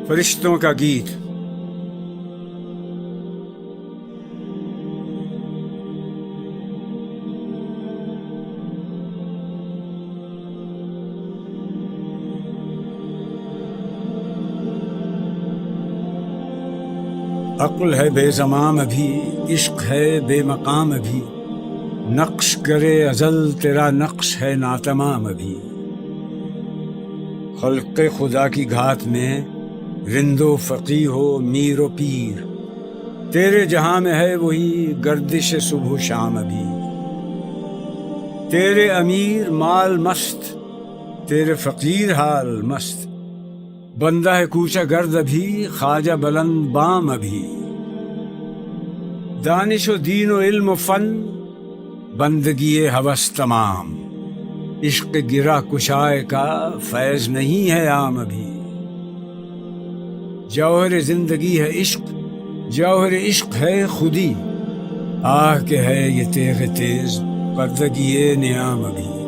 فرشتوں کا گیت۔ عقل ہے بے زمام ابھی، عشق ہے بے مقام ابھی، نقش کرے ازل تیرا نقش ہے ناتمام ابھی۔ خلق خدا کی گھات میں رند و فقی ہو میر و پیر، تیرے جہاں میں ہے وہی گردش صبح و شام ابھی۔ تیرے امیر مال مست، تیرے فقیر حال مست، بندہ ہے کوچہ گرد ابھی، خواجہ بلند بام ابھی۔ دانش و دین و علم و فن، بندگی ہوس تمام، عشق گرہ کشائے کا فیض نہیں ہے عام ابھی۔ جوہر زندگی ہے عشق، جوہر عشق ہے خودی، آہ کہ ہے یہ تیغ تیز پردگی نعام ابھی۔